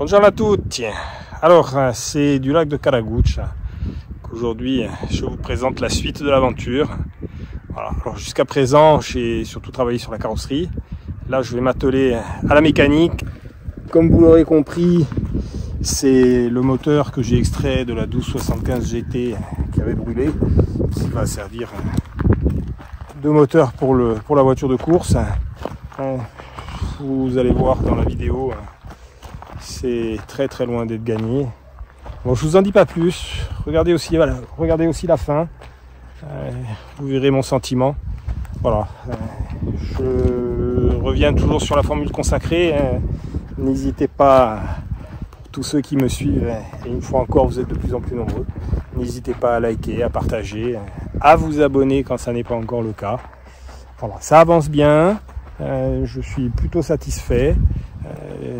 Bonjour à tous. Alors, c'est du lac de Karaguch qu'aujourd'hui je vous présente la suite de l'aventure. Voilà. Alors jusqu'à présent, j'ai surtout travaillé sur la carrosserie. Là, je vais m'atteler à la mécanique. Comme vous l'aurez compris, c'est le moteur que j'ai extrait de la 1275 GT qui avait brûlé, qui va servir de moteur pour la voiture de course. Vous allez voir dans la vidéo, c'est très loin d'être gagné. Bon, je vous en dis pas plus. Regardez aussi la fin. Vous verrez mon sentiment. Voilà. Je reviens toujours sur la formule consacrée. N'hésitez pas, pour tous ceux qui me suivent, et une fois encore, vous êtes de plus en plus nombreux. N'hésitez pas à liker, à partager, à vous abonner quand ça n'est pas encore le cas. Voilà, ça avance bien. Je suis plutôt satisfait.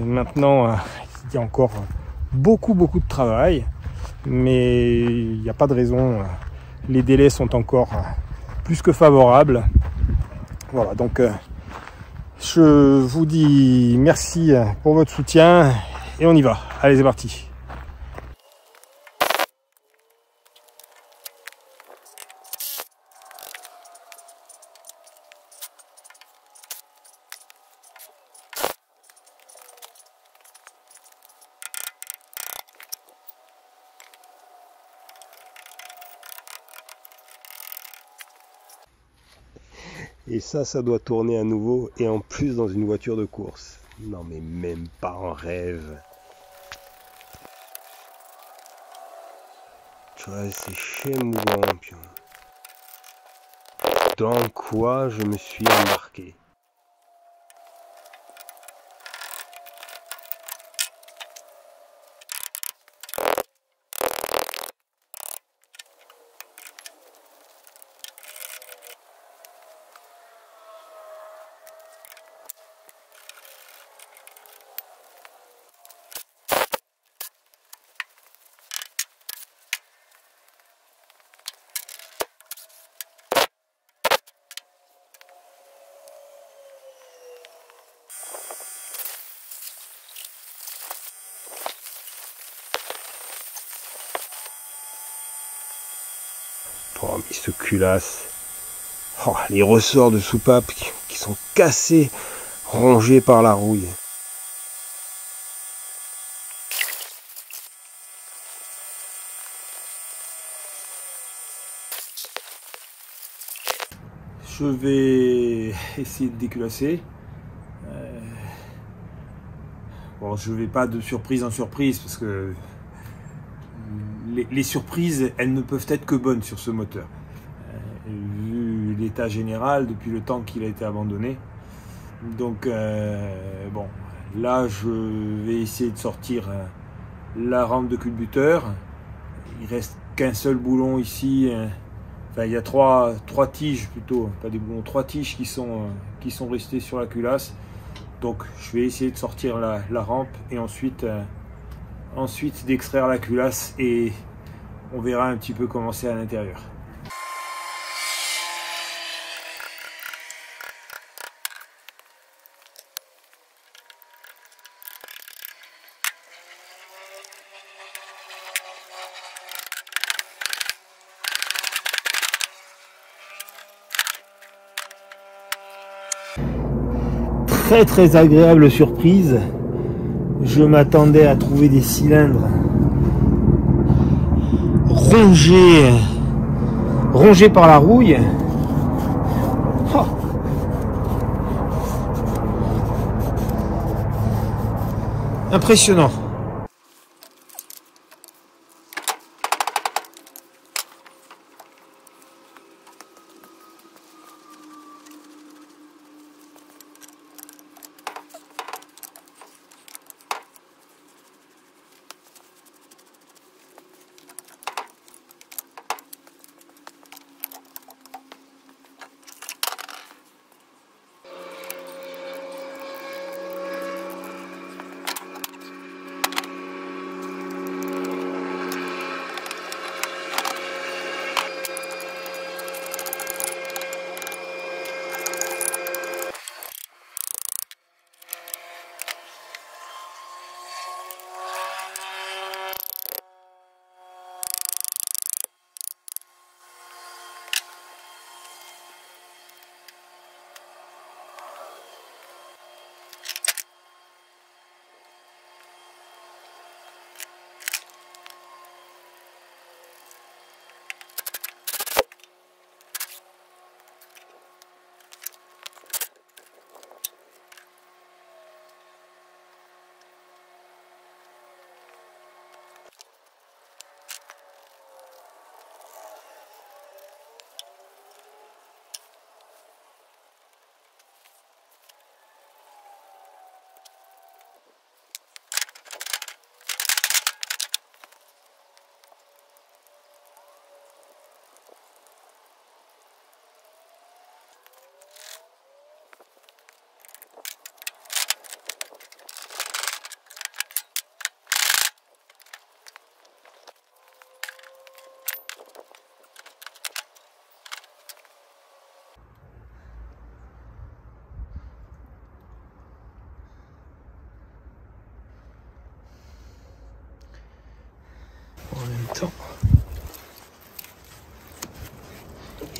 Maintenant, il y a encore beaucoup de travail, mais il n'y a pas de raison. Les délais sont encore plus que favorables. Voilà, donc je vous dis merci pour votre soutien et on y va. Allez, c'est parti. Et ça doit tourner à nouveau, et en plus dans une voiture de course. Non mais même pas en rêve. Tu vois, c'est chémouant, pion. Dans quoi je me suis embarqué? Oh mais ce culasse. Oh, les ressorts de soupape qui sont cassés, rongés par la rouille. Je vais essayer de déculasser. Bon, je vais pas de surprise en surprise parce que les surprises, elles ne peuvent être que bonnes sur ce moteur. Vu l'état général depuis le temps qu'il a été abandonné. Donc bon, là je vais essayer de sortir la rampe de culbuteur. Il reste qu'un seul boulon ici. Enfin, il y a trois tiges plutôt, pas des boulons, trois tiges qui sont restées sur la culasse. Donc je vais essayer de sortir la rampe et ensuite d'extraire la culasse et on verra un petit peu comment c'est à l'intérieur. Très agréable surprise. Je m'attendais à trouver des cylindres rongés par la rouille. Oh. Impressionnant.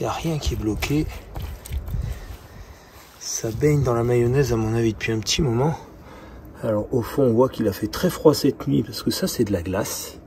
n'y a rien qui est bloqué. Ça baigne dans la mayonnaise à mon avis depuis un petit moment. Alors au fond on voit qu'il a fait très froid cette nuit parce que ça c'est de la glace.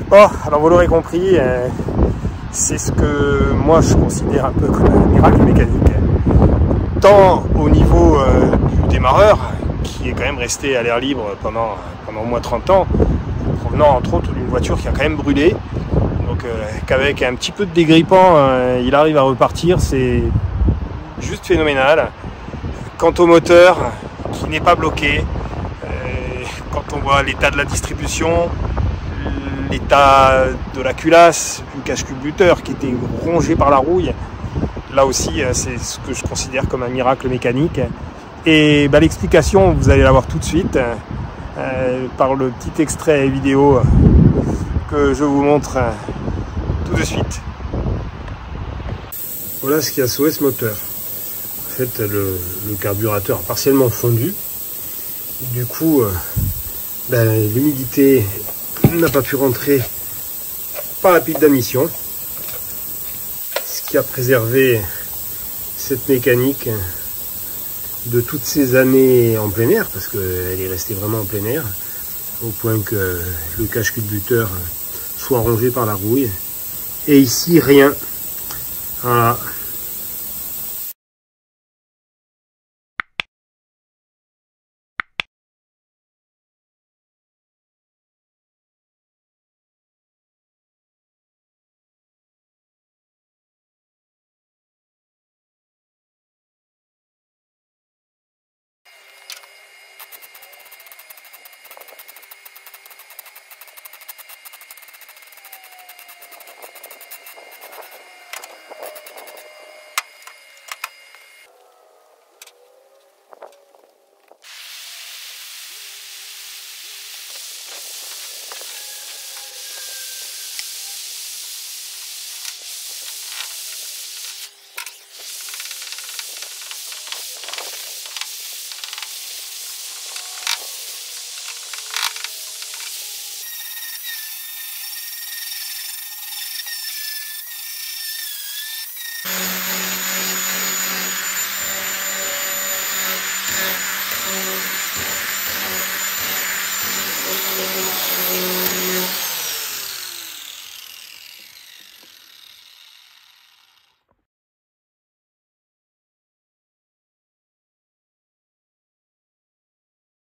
Bon, alors vous l'aurez compris, c'est ce que moi je considère un peu comme un miracle mécanique. Tant au niveau du démarreur, qui est quand même resté à l'air libre pendant au moins 30 ans, provenant entre autres d'une voiture qui a quand même brûlé. Donc qu'avec un petit peu de dégrippant, il arrive à repartir, c'est juste phénoménal. Quant au moteur, qui n'est pas bloqué, quand on voit l'état de la distribution, l'état de la culasse, du cache-culbuteur qui était rongé par la rouille, là aussi c'est ce que je considère comme un miracle mécanique. Et l'explication, vous allez la voir tout de suite par le petit extrait vidéo que je vous montre tout de suite. Voilà ce qui a sauvé ce moteur. En fait, le carburateur a partiellement fondu. Du coup, l'humidité n'a pas pu rentrer par la pile d'admission, ce qui a préservé cette mécanique de toutes ces années en plein air, parce qu'elle est restée vraiment en plein air, au point que le cache-culbuteur soit rongé par la rouille. Et ici, rien. Voilà.